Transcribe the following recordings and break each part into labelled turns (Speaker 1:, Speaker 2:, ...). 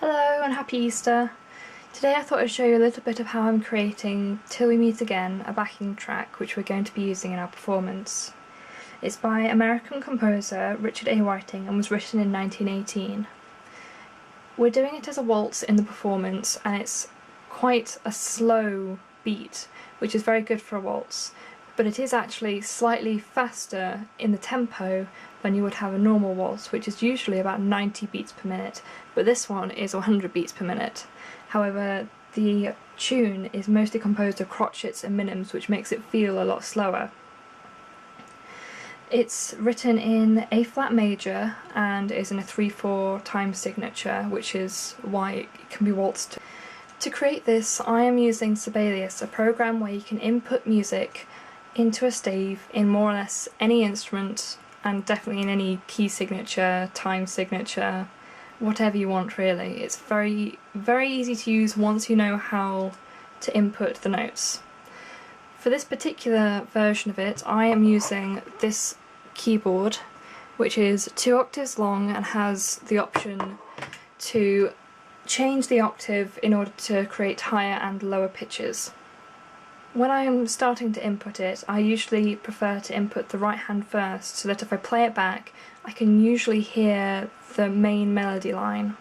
Speaker 1: Hello and happy Easter! Today I thought I'd show you a little bit of how I'm creating Till We Meet Again, a backing track which we're going to be using in our performance. It's by American composer Richard A. Whiting and was written in 1918. We're doing it as a waltz in the performance, and it's quite a slow beat, which is very good for a waltz, but it is actually slightly faster in the tempo than you would have a normal waltz, which is usually about 90 beats per minute, but this one is 100 beats per minute. However, the tune is mostly composed of crotchets and minims, which makes it feel a lot slower. It's written in A flat major and is in a 3/4 time signature, which is why it can be waltzed. To create this, I am using Sibelius, a program where you can input music into a stave in more or less any instrument, and definitely in any key signature, time signature, whatever you want really. It's very easy to use once you know how to input the notes. For this particular version of it, I am using this keyboard, which is 2 octaves long and has the option to change the octave in order to create higher and lower pitches. When I'm starting to input it, I usually prefer to input the right hand first, so that if I play it back, I can usually hear the main melody line.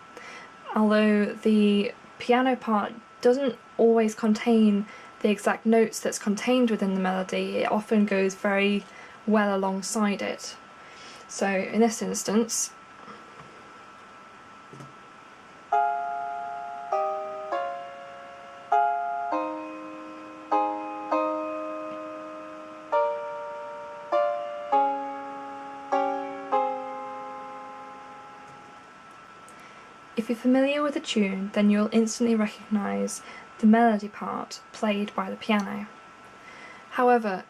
Speaker 1: Although the piano part doesn't always contain the exact notes that's contained within the melody, it often goes very well alongside it. So in this instance, if you're familiar with the tune, then you'll instantly recognise the melody part played by the piano. However,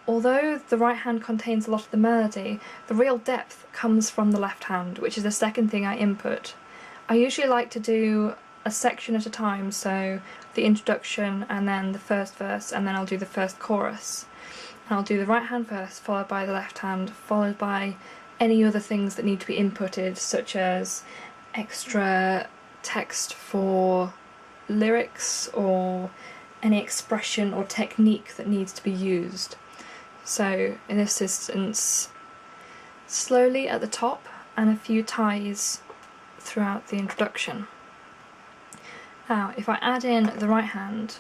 Speaker 1: although the right hand contains a lot of the melody, the real depth comes from the left hand, which is the second thing I input. I usually like to do a section at a time, so the introduction and then the first verse, and then I'll do the first chorus. And I'll do the right hand first, followed by the left hand, followed by any other things that need to be inputted, such as extra text for lyrics or any expression or technique that needs to be used. So in this instance, slowly at the top and a few ties throughout the introduction. Now if I add in the right hand,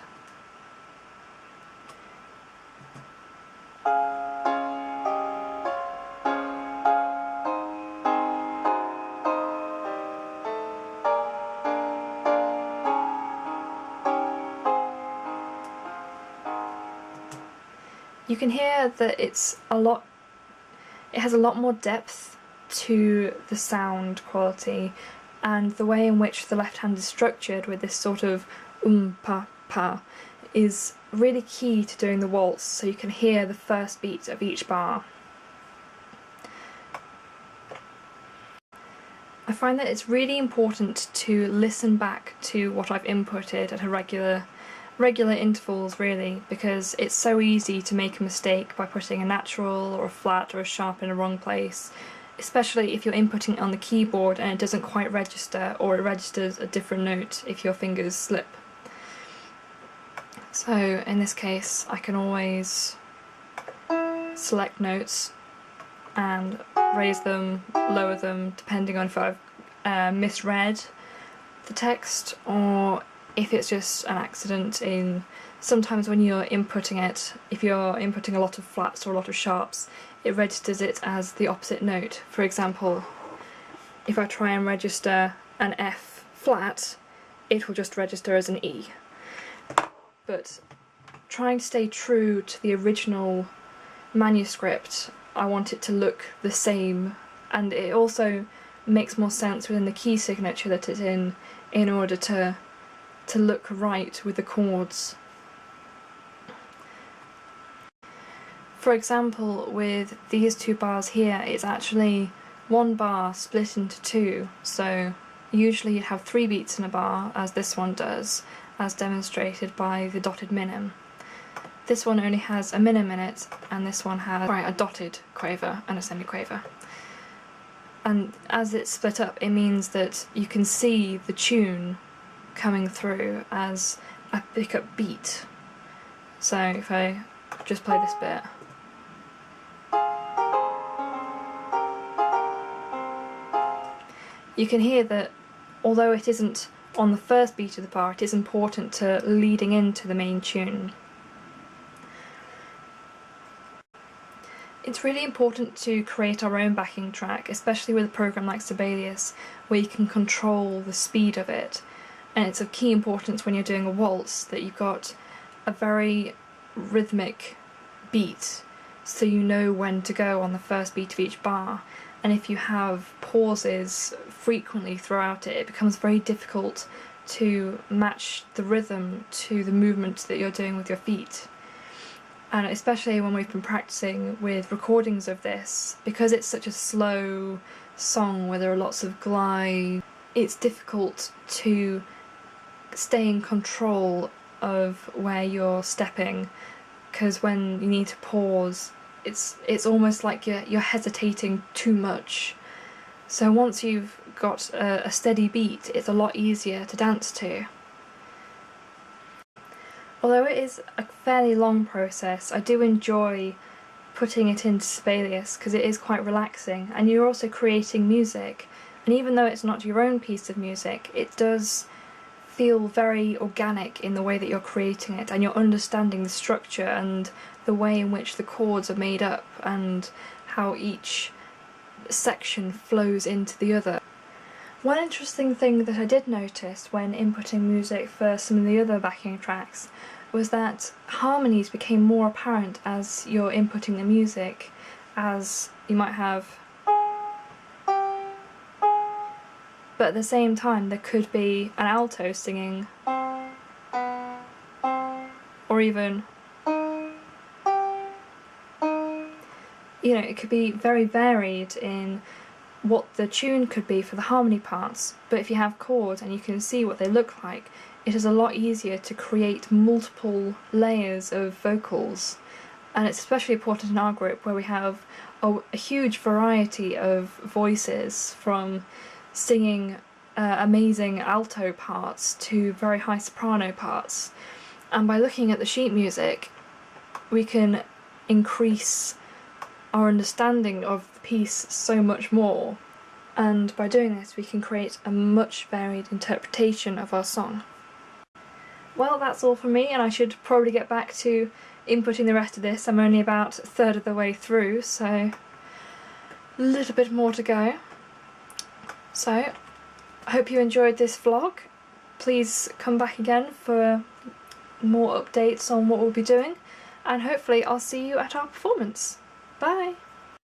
Speaker 1: you can hear that it has a lot more depth to the sound quality, and the way in which the left hand is structured with this sort of pa pa is really key to doing the waltz, so you can hear the first beat of each bar. I find that it's really important to listen back to what I've inputted at a regular intervals really, because it's so easy to make a mistake by putting a natural or a flat or a sharp in the wrong place, especially if you're inputting it on the keyboard and it doesn't quite register, or it registers a different note if your fingers slip. So in this case I can always select notes and raise them, lower them, depending on if I've misread the text or if it's just an accident. In sometimes when you're inputting it, if you're inputting a lot of flats or a lot of sharps, it registers it as the opposite note. For example, if I try and register an F flat, it will just register as an E. But trying to stay true to the original manuscript, I want it to look the same, and it also makes more sense within the key signature that it's in order to look right with the chords. For example, with these 2 bars here, it's actually 1 bar split into 2, so usually you'd have 3 beats in a bar, as this one does, as demonstrated by the dotted minim. This one only has a minim in it, and this one has a dotted quaver and a semiquaver. and as it's split up, it means that you can see the tune coming through as a pickup beat. So if I just play this bit, you can hear that although it isn't on the first beat of the bar, it is important to leading into the main tune. It's really important to create our own backing track, especially with a program like Sibelius, where you can control the speed of it. And it's of key importance when you're doing a waltz that you've got a very rhythmic beat, so you know when to go on the first beat of each bar. And if you have pauses frequently throughout it, it becomes very difficult to match the rhythm to the movement that you're doing with your feet. And especially when we've been practicing with recordings of this, because it's such a slow song where there are lots of glide, it's difficult to stay in control of where you're stepping, because when you need to pause, it's almost like you're hesitating too much. So once you've got a steady beat, it's a lot easier to dance to. Although it is a fairly long process, I do enjoy putting it into Sibelius because it is quite relaxing, and you're also creating music, and even though it's not your own piece of music, it does feel very organic in the way that you're creating it, and you're understanding the structure and the way in which the chords are made up and how each section flows into the other. One interesting thing that I did notice when inputting music for some of the other backing tracks was that harmonies became more apparent as you're inputting the music, as you might have, but at the same time there could be an alto singing, or even, you know, it could be very varied in what the tune could be for the harmony parts, but if you have chords and you can see what they look like, it is a lot easier to create multiple layers of vocals. And it's especially important in our group where we have a huge variety of voices, from singing amazing alto parts to very high soprano parts. And by looking at the sheet music, we can increase our understanding of the piece so much more, and by doing this we can create a much varied interpretation of our song. Well, that's all from me, and I should probably get back to inputting the rest of this. I'm only about a third of the way through, so a little bit more to go. So I hope you enjoyed this vlog. Please come back again for more updates on what we'll be doing, and hopefully I'll see you at our performance. Bye!